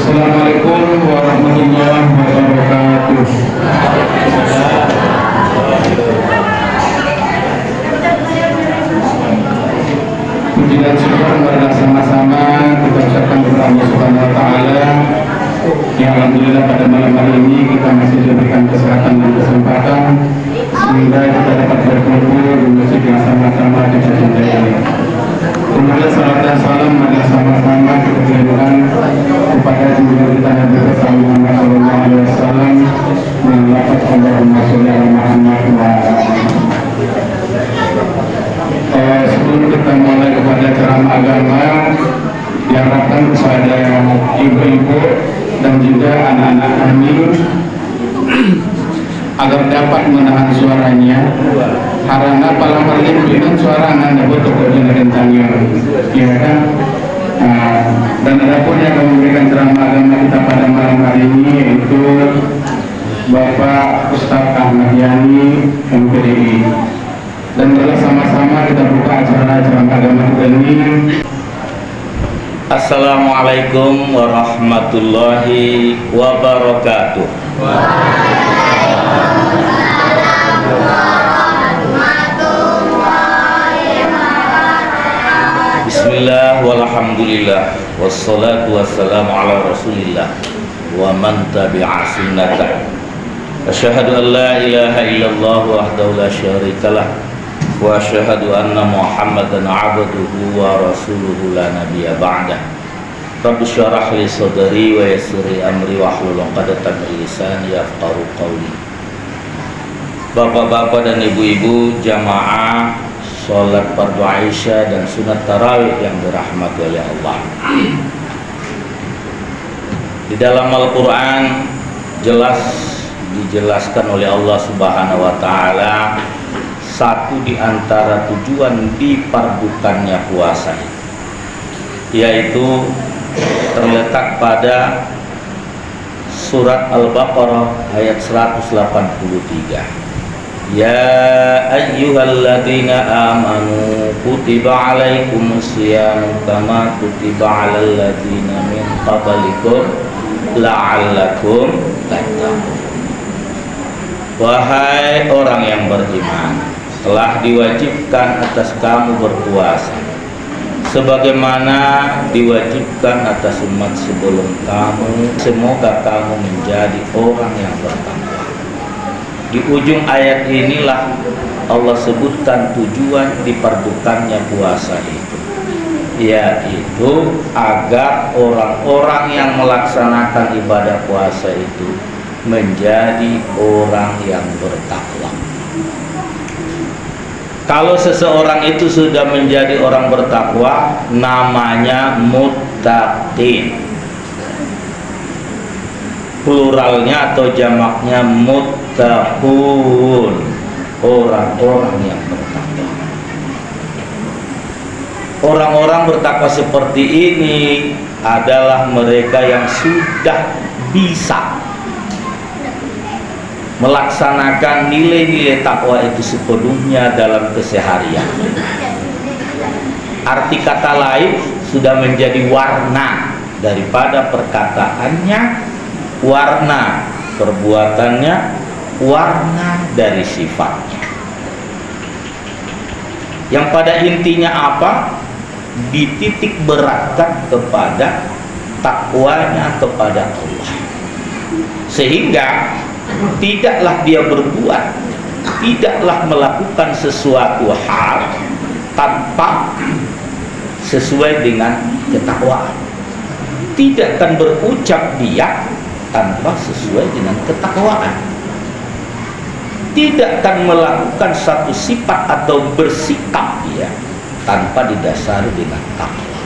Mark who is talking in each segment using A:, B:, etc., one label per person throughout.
A: Assalamualaikum warahmatullahi wabarakatuh. Puji dan syukur marilah sama-sama kita ucapkan kepada Allah Subhanahu wa taala. Ya alhamdulillah pada malam hari ini kita masih diberikan kesehatan dan kesempatan sehingga kita dapat berkumpul di masjid yang sama-sama kita cintai. Kemudian salam dan salam marilah sama-sama kita berikan kepada junjungan kita Nabi Muhammad sallallahu alaihi wasallam dengan lafaz Allahumma sholli ala Muhammad wa ala ali. Sebelum kita mulai kepada ceramah agama, diharapkan kepada ibu-ibu dan juga anak-anak kami agar dapat menahan suaranya, karena paling paling suara anak butuh koordinasi ya kan. Dan adapun yang memberikan ceramah agama kita pada malam hari ini yaitu Bapak Ustadz Ahmad Yani MPDI. Dan bersama-sama kita buka acara ceramah agama kita ini.
B: Assalamualaikum warahmatullahi wabarakatuh. Bismillah walhamdulillah wassalatu wassalamu ala rasulillah wa man tabi'a sunnatah. Asyhadu an la ilaha illallah wahdahu la syarikalah wa asyhadu anna Muhammadan abduhu wa rasuluhu la nabiyya ba'dah. Rabbi syrah li sadri wa yassir li amri wahlul 'uqdatam min lisani yafqahu qawli. Bapak-bapak dan ibu-ibu jamaah salat fardu Aisyah dan sunat tarawih yang dirahmati oleh Allah. Di dalam Al-Qur'an jelas dijelaskan oleh Allah Subhanahu wa taala satu di antara tujuan dipardukannya puasa, yaitu terletak pada surat Al-Baqarah ayat 183. Ya ayyuhalladzina amanu kutiba alaikumusiyam kama kutiba alal ladzina min qablikum la'allakum tattaqun. Wahai orang yang beriman, telah diwajibkan atas kamu berpuasa sebagaimana diwajibkan atas umat sebelum kamu, semoga kamu menjadi orang yang bertakwa. Di ujung ayat inilah Allah sebutkan tujuan diperdukannya puasa itu, yaitu agar orang-orang yang melaksanakan ibadah puasa itu menjadi orang yang bertakwa. Kalau seseorang itu sudah menjadi orang bertakwa, namanya muttaqin. Pluralnya atau jamaknya muttaqun, orang-orang yang bertakwa. Orang-orang bertakwa seperti ini adalah mereka yang sudah bisa melaksanakan nilai-nilai takwa itu sepenuhnya dalam keseharian. Arti kata lain, sudah menjadi warna daripada perkataannya, warna perbuatannya, warna dari sifatnya. Yang pada intinya apa? Dititik beratkan kepada takwanya kepada Allah, sehingga tidaklah dia berbuat, tidaklah melakukan sesuatu hal tanpa sesuai dengan ketakwaan. Tidak akan berucap dia tanpa sesuai dengan ketakwaan. Tidak akan melakukan satu sifat atau bersikap dia tanpa didasari dengan takwa.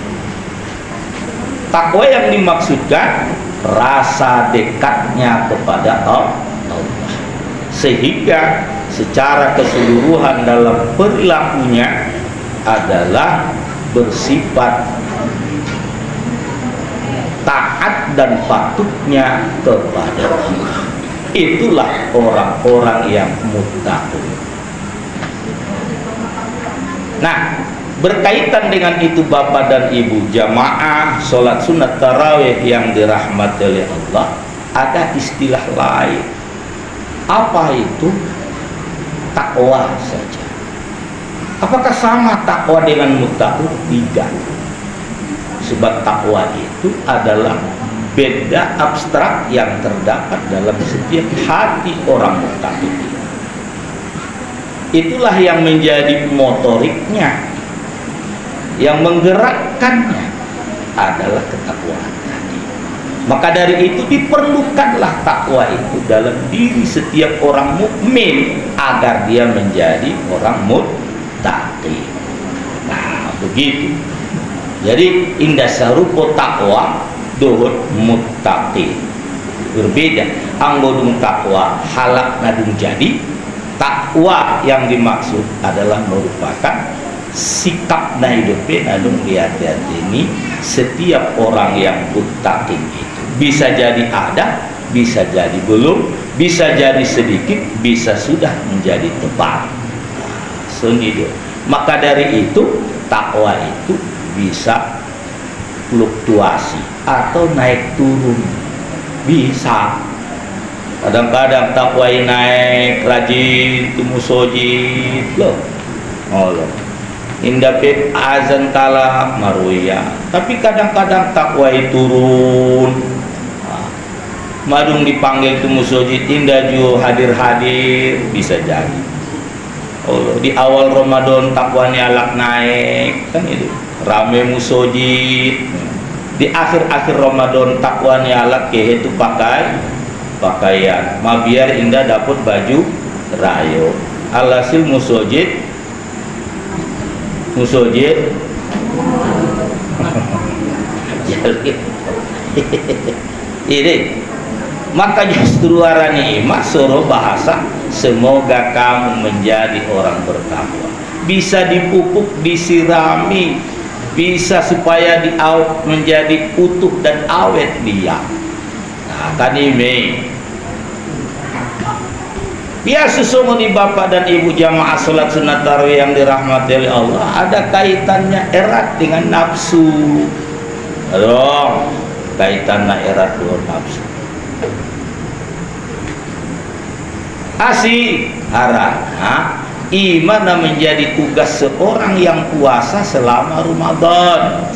B: Takwa yang dimaksudkan rasa dekatnya kepada Allah, sehingga secara keseluruhan dalam perilakunya adalah bersifat taat dan patuhnya kepada Allah. Itulah orang-orang yang muttaqun. Nah, Berkaitan dengan itu Bapak dan Ibu jamaah sholat sunat tarawih yang dirahmati oleh Allah, ada istilah lain. Apa itu? Takwa saja. Apakah sama takwa dengan muttaqin? Tidak. Sebab takwa itu adalah beda abstrak yang terdapat dalam setiap hati orang muttaqin. Itulah yang menjadi motoriknya, yang menggerakkannya adalah ketakwaan tadi. Maka dari itu diperlukanlah takwa itu dalam diri setiap orang mukmin agar dia menjadi orang muttaqin. Nah, begitu. Jadi indah sarupo takwa dohot muttaqin. Berbeda. Anggodung takwa halak nadung jadi. Takwa yang dimaksud adalah merupakan sikap na hidupnya nadung lihat-lihat ini. Setiap orang yang muttaqin itu bisa jadi ada, bisa jadi belum, bisa jadi sedikit, bisa sudah menjadi tebal. Senido. Maka dari itu takwa itu bisa fluktuasi atau naik turun, bisa. Kadang-kadang takwa naik, rajin tumusojid loh, Allah. Indapit azan kalah maruya. Tapi kadang-kadang takwa turun. Madung dipanggil tumusojid indah ju hadir-hadir, bisa jadi. Allah, di awal Ramadan takwanya alak naik, kan itu. Rame musojid. Di akhir-akhir Ramadan takwanya alak ke itu pakaian. Ma biar indah dapat baju rayo. Alhasil musojid ini maka justru arani imah suruh bahasa semoga kamu menjadi orang bertakwa, bisa dipupuk, disirami, bisa supaya menjadi utuh dan awet dia. Nah kan ini biar sesungguhnya Bapak dan Ibu jamaah sholat sunat tarawih yang dirahmati oleh Allah, ada kaitannya erat dengan nafsu. Dong, kaitannya erat dengan nafsu. Asih harana iman menjadi tugas seorang yang puasa selama Ramadan.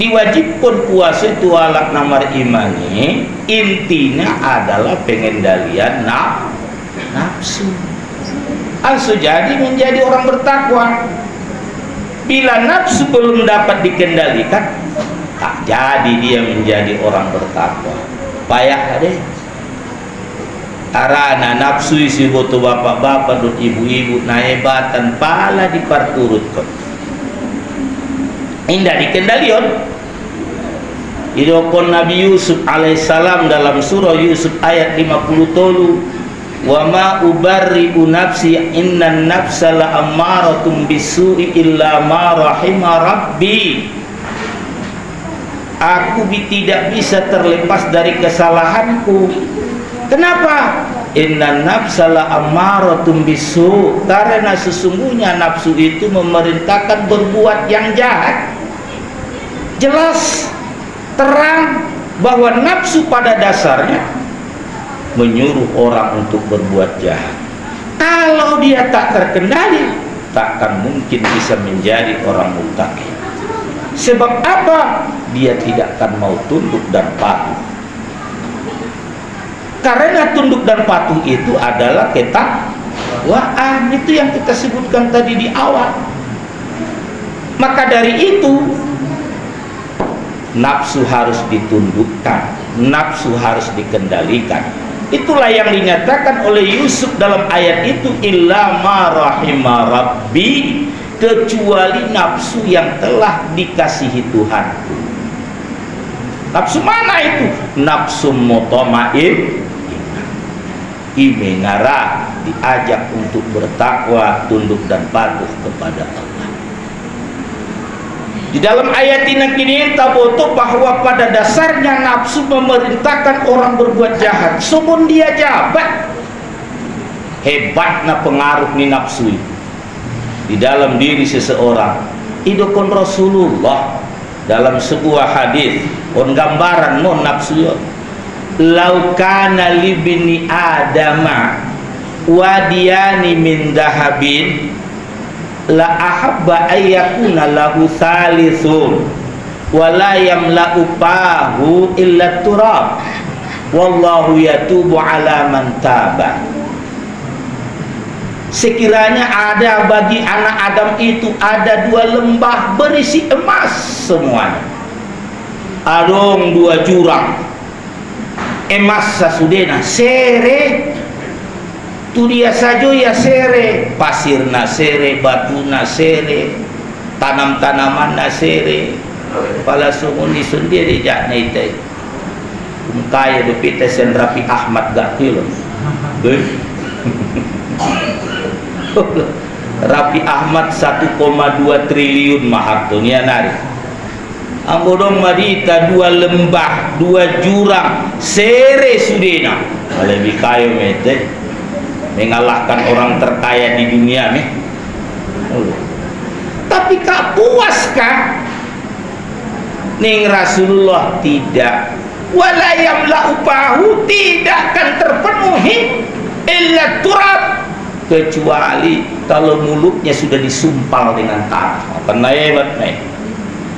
B: Diwajibkan puasa itu alat namar imani, intinya adalah pengendalian nafsu. Also jadi menjadi orang bertakwa. Bila nafsu belum dapat dikendalikan, tak jadi dia menjadi orang bertakwa. Payah deh. Arana nafsu isi boto bapak-bapak dan ibu-ibu naibatan pala diparturutkan. Indah dikendalikan. Idokon Nabi Yusuf alaihissalam dalam surah Yusuf ayat 50 wa ma ubarri'u nafsi innan nafsa la'ammaratun bisu'i illa ma rahima rabbi. Aku tidak bisa terlepas dari kesalahanku. Kenapa? Innan nafsa la'ammaratun bisu', karena sesungguhnya nafsu itu memerintahkan berbuat yang jahat. Jelas terang bahwa nafsu pada dasarnya menyuruh orang untuk berbuat jahat. Kalau dia tak terkendali, takkan mungkin bisa menjadi orang muttaqin. Sebab apa? Dia tidak akan mau tunduk dan patuh. Karena tunduk dan patuh itu adalah ketakwaan, itu yang kita sebutkan tadi di awal. Maka dari itu nafsu harus ditundukkan, nafsu harus dikendalikan. Itulah yang dinyatakan oleh Yusuf dalam ayat itu, illa ma rahima rabbi, kecuali nafsu yang telah dikasihi Tuhanku. Nafsu mana itu? Nafsu mutmainnah. Imengara diajak untuk bertakwa, tunduk dan patuh kepada Allah. Di dalam ayat ini taboto bahwa pada dasarnya nafsu memerintahkan orang berbuat jahat. Sumun dia jabat, hebatnya pengaruh ni nafsu itu. di dalam diri seseorang. Idokon Rasulullah dalam sebuah hadis on gambaran non nafsu lau kana libni adama wadiyani min dahabin la ahabba ayyakuna lahu thalithun wala yamla'u fahu illa turab wallahu yatubu ala man taba. Sekiranya ada bagi anak Adam itu ada 2 lembah berisi emas semuanya, adong 2 jurang emas sasudena sere tu dia saja ya sere, pasirna sere, batuna sere, tanam-tanaman sere, pala sumuni sendiri jak naitai kaya depita sen Rapi Ahmad gak kilo Rapi Ahmad 1,2 triliun mahartonya nari ambodong madita 2 lembah 2 jurang sere sudena lebih kaya mete mengalahkan orang terkaya di dunia nih. Tapi kak puaskah ning Rasulullah? Tidak. Wala yamla'u fahu, tidak akan terpenuhi illa turab, kecuali kalau mulutnya sudah disumpal dengan tanah. Karena hebat nih.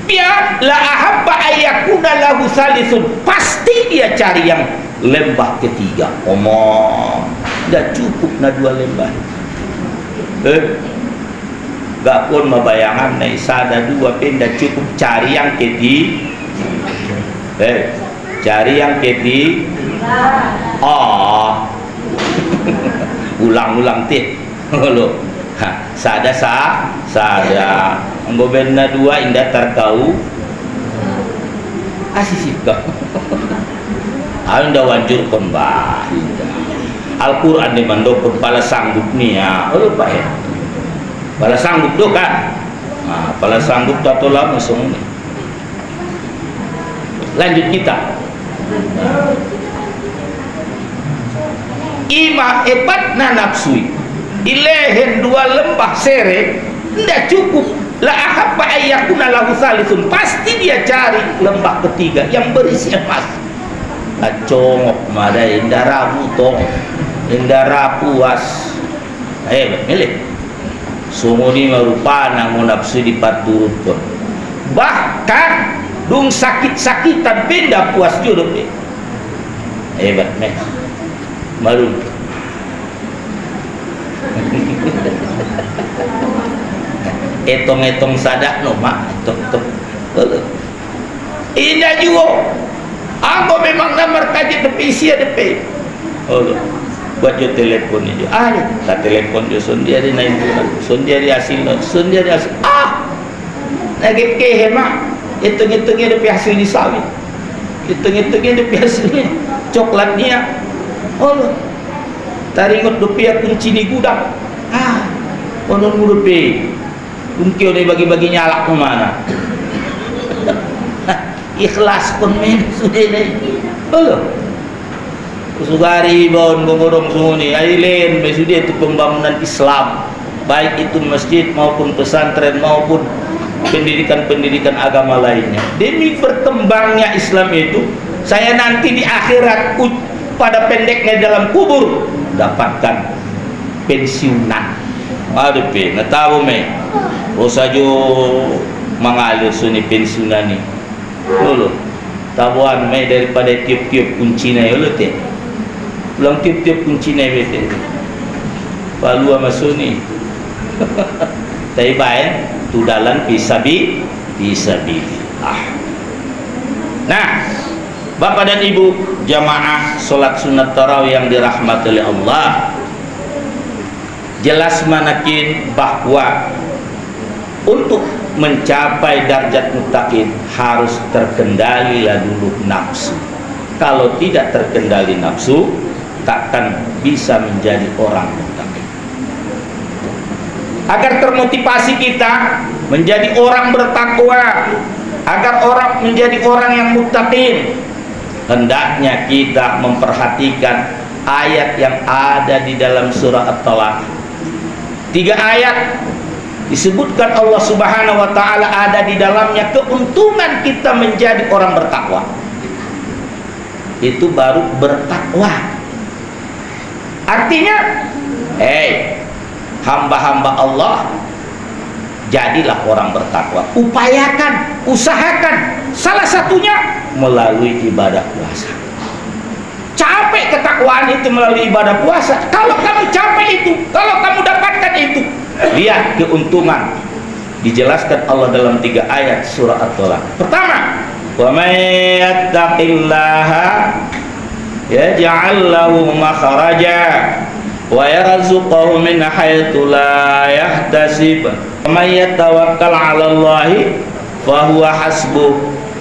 B: Biar la ahabba ayyakuna lahu salisun, pasti dia cari yang lembah ketiga. Omong tidak cukup na 2 lembah. Gak pun membayangan nih sada 2 pindah cukup cari yang ketiga. Cari yang ketiga. Ulang-ulang tih. Lo. Sada Ngobena 2 indah terkau. Asisip kau. Anda wanjur kon bah. Al-Quran di mandokun pala sanggup nih ya. Lupa ya. Pala sanggup tuh kan. Nah, pala sanggup tato lama semua. Lanjut kita. Ima ebat na nafsui. Ilehen 2 lembah sere tidak cukup. La ahabba ayyakuna lahu salisun, pasti dia cari lembah ketiga yang berisi emas. Acongok mada indah rabu tong indah rapuas milih sumuni marupana ngunapsu di paturut pun bahkan dung sakit-sakitan pindah puas judul hebat meh malu etong-etong sadak no mak indah juga. Aku memang nomor kaji tepi sia depe. Buat jo telepon itu. Tak telepon jo sondia di naik bulan. Sondia di hasil. Lagi kehemat. Hitung-hitungnya depi hasil di sawit. Hitung-hitungnya depi hasilnya coklatnya. Taringot depi kunci di gudang. Konon depi. Mungkin udah bagi-bagi nyalak ke mana. Ikhlas pun sudah nih. Usugari bon gogorong suni ailen besudia itu pembangunan Islam, baik itu masjid maupun pesantren maupun pendidikan agama lainnya. Demi berkembangnya Islam itu, saya nanti di akhirat pada pendeknya dalam kubur dapatkan pensiunan. Aduh pe, nggak tahu me. Rosajo mengalir suni pensiunan nih. Dulu tabuan mai daripada tiup-tiup kunci na yo teh ulang tiup-tiup kunci na bete palu ama suni tai bae tu dalan pisabi nah Bapak dan Ibu jamaah salat sunat tarawih yang dirahmati oleh Allah, jelas manakin bahwa untuk mencapai darjat muttaqin harus terkendali dulu nafsu. Kalau tidak terkendali nafsu, takkan bisa menjadi orang muttaqin. Agar termotivasi kita menjadi orang bertakwa, agar orang menjadi orang yang muttaqin, hendaknya kita memperhatikan ayat yang ada di dalam surah At-Talaq. 3 ayat disebutkan Allah Subhanahu wa taala ada di dalamnya keuntungan kita menjadi orang bertakwa. Itu baru bertakwa. Artinya, hamba-hamba Allah, jadilah orang bertakwa. Upayakan, usahakan. Salah satunya melalui ibadah puasa. Capek ketakwaan itu melalui ibadah puasa. Kalau kamu capek itu, kalau kamu dapatkan itu, lihat keuntungan. Dijelaskan Allah dalam 3 ayat surah At-Talaq. Pertama, wa may yattaqillaha yaj'al lahu makhraja wa yarzuqhu min haitsu la yahtasib. Wa may yatawakkal 'ala Allahi fa huwa hasbuh.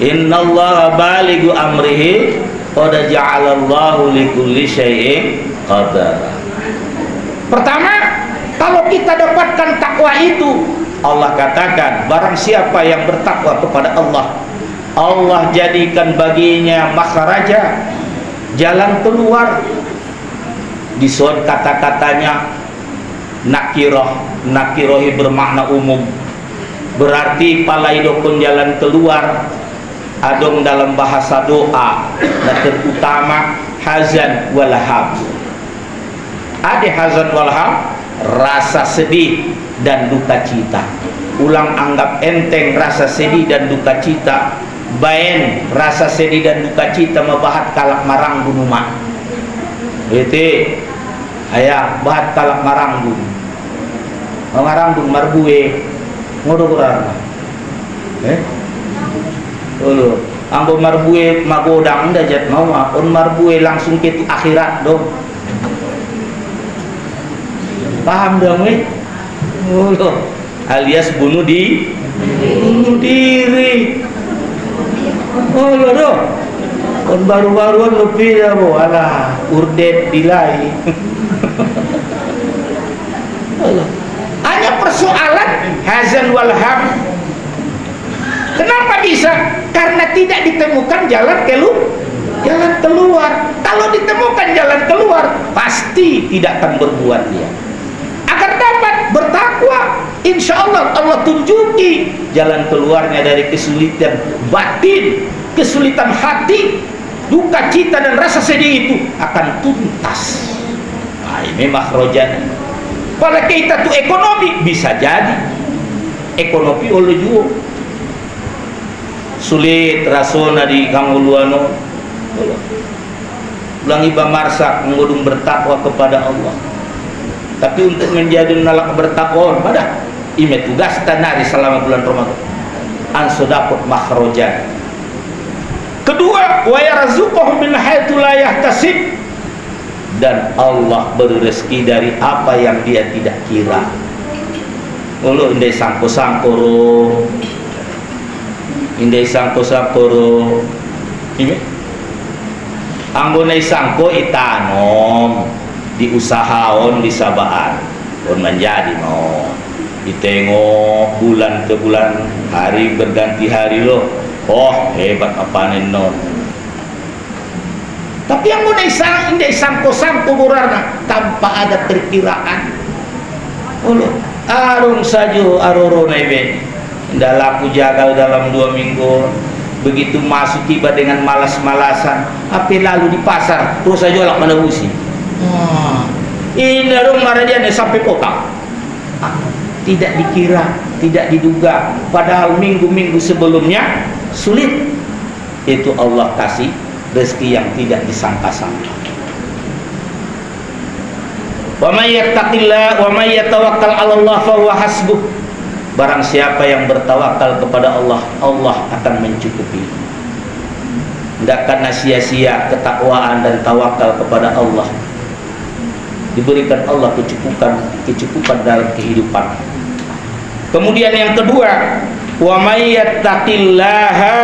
B: Innallaha balighu amrihi qad ja'alallahu likulli syai'in qadara. Pertama, kalau kita dapatkan takwa itu, Allah katakan barang siapa yang bertakwa kepada Allah, Allah jadikan baginya makhraja, jalan keluar. Disebut kata-katanya nakirohi bermakna umum, berarti palaidokun jalan keluar. Adong dalam bahasa doa dan terutama hazan walham. Ada hazan walham, rasa sedih dan duka cita. Ulang anggap enteng rasa sedih dan duka cita. Baen rasa sedih dan duka cita mabahat kalak marang gunuma. Itu ayah bahat kalak marang gun. Marang gun marbue ngodogoran. Anggo marbue magodang dajat mau on marbue langsung ke akhirat dong. Paham dong alias bunuh diri. Doh. On baru-baruan lebih dah alah urdet dilai. Hanya persoalan hazan walham. Kenapa bisa? Karena tidak ditemukan jalan keluar. Kalau ditemukan jalan keluar, pasti tidak akan berbuat dia. Agar dapat bertakwa, insya Allah Allah tunjuki jalan keluarnya dari kesulitan batin, kesulitan hati, duka cita dan rasa sedih itu akan tuntas. Nah, ini makhrojana. Pada kita tuh ekonomi bisa jadi ekonomi oleh juga sulit rasona di Kanguluano ulang iba marsak mengudung bertakwa kepada Allah. Tapi untuk menjadi nalak bertakwa pada ime tugas tanari selama bulan Ramadan anso dapat makhrojan. Kedua, wa yarzuquhu min haitsu la yahtasib, dan Allah beri rezeki dari apa yang dia tidak kira. Ulu indai sangko-sangkoro indai sangko-sangkoro ini anggone sangko itanom diusahaon disabaan pun menjadi no ditengok bulan ke bulan, hari berganti hari loh. Oh hebat apa non. Tapi yang indai sangko-sangko burarna tanpa ada perkiraan. Ulu arung sajo aroro nebe ndak laku jagal dalam 2 minggu. Begitu masuk tiba dengan malas-malasan, apa lalu di pasar terus saja lak mana busi. Ini dong maradian sampai kota. Tidak dikira, tidak diduga, padahal minggu-minggu sebelumnya sulit. Itu Allah kasih rezeki yang tidak disangka-sangka. Wa may yattaqillah wa may yatawakkal 'ala Allah fa huwa hasbuh. Barang siapa yang bertawakal kepada Allah, Allah akan mencukupi. Tidak karena sia-sia ketakwaan dan tawakal kepada Allah. Diberikan Allah kecukupan dalam kehidupan. Kemudian yang kedua, wa may yattaqillaha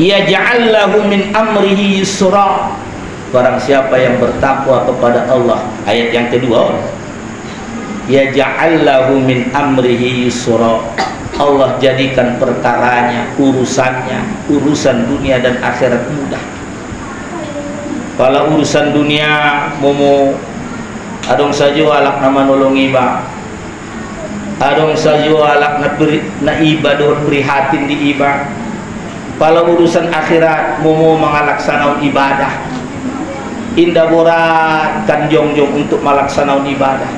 B: yaj'al lahu min amrihi yusra. Barang siapa yang bertakwa kepada Allah, ayat yang kedua, yaj'al lahu min amrihi yusra. Allah jadikan perkaranya, urusan dunia dan akhirat mudah. Kalau urusan dunia momo adong saja alak nama nolongi ba adong sajo alak na ibadah prihatin di iba. Pala urusan akhirat mau mengalaksanaun ibadah. Indah borat kan jongjong untuk melaksanaun ibadah.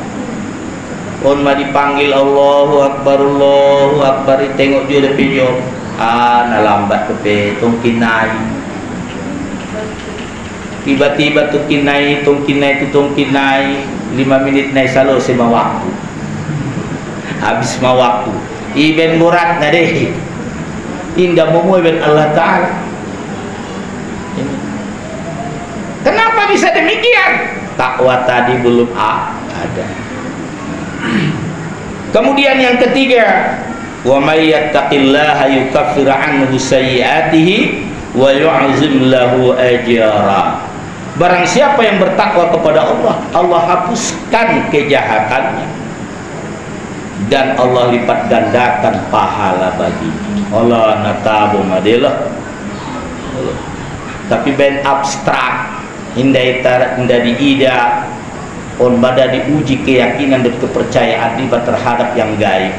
B: On ma dipanggil Allahu Akbar, tengok juga pinjol. Nalambat kepe tongkinai. Tiba-tiba tongkinai 5 menit naik salo sema waktu. Habis ma waktu. Iben borat na deh. Indah mau iben Allah Ta'ala. Kenapa bisa demikian? Takwa tadi belum ada. Kemudian yang ketiga, wa may yattaqillaha yukaffir anhu sayyi'atihi wa yu'zim lahu ajra. Barang siapa yang bertakwa kepada Allah, Allah hapuskan kejahatannya dan Allah lipat gandakan pahala baginya. Allah natabu madelah. Tapi ben abstrak, indah di ida on bada diuji keyakinan dan kepercayaan riba terhadap yang gaib.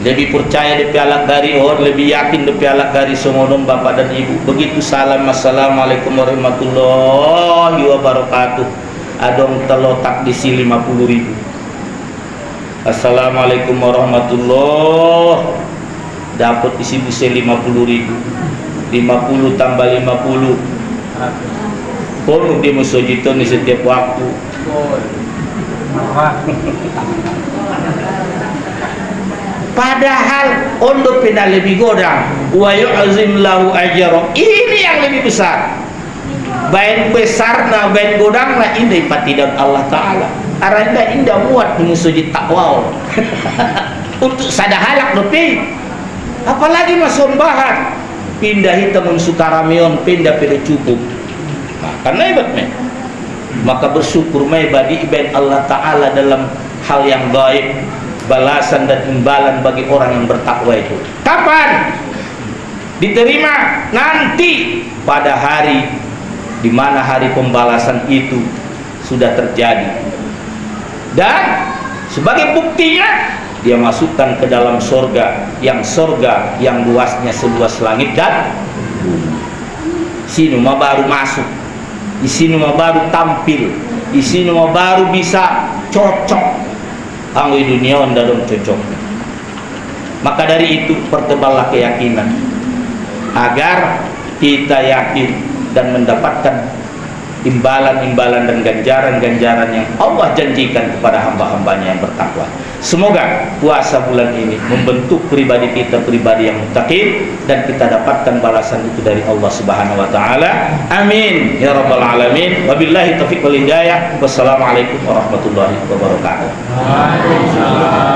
B: Lebih percaya di pialak dari lebih yakin di pialak dari semono bapak dan ibu. Begitu salam, assalamualaikum warahmatullahi wabarakatuh. Adong telotak di si 50.000. Assalamualaikum warahmatullahi. Dapat isi busi 50.000. 50 tambah 50. Penuh di musojito ni setiap waktu. Padahal ondo pina lebih godang. Wa yu'zim lahu ajra. Ini yang lebih besar. Bain besar na bain godang na indah patidan Allah Ta'ala. Aranda indah muat musojit takwa. Untuk sadahalak dopi. Apalagi masombahan. Pindah hitam sukaramion, pindah pada cukup. Nah, karena ibadah maka bersyukur mai badi ibadah Allah Ta'ala dalam hal yang gaib, balasan dan imbalan bagi orang yang bertakwa itu. Kapan diterima? Nanti pada hari di mana hari pembalasan itu sudah terjadi. Dan sebagai buktinya dia masukkan ke dalam sorga yang luasnya seluas langit dan bumi. Sini mah baru masuk, di sini mah baru tampil, di sini mah baru bisa cocok. Anggi dunia anda dong cocok. Maka dari itu perteballah keyakinan agar kita yakin dan mendapatkan imbalan-imbalan dan ganjaran-ganjaran yang Allah janjikan kepada hamba-hambanya yang bertakwa. Semoga puasa bulan ini membentuk pribadi kita pribadi yang muttaqin dan kita dapatkan balasan itu dari Allah Subhanahu wa taala. Amin ya rabbal alamin. Wabillahi taufiq wal hidayah. Wassalamualaikum warahmatullahi wabarakatuh. Waalaikumsalam.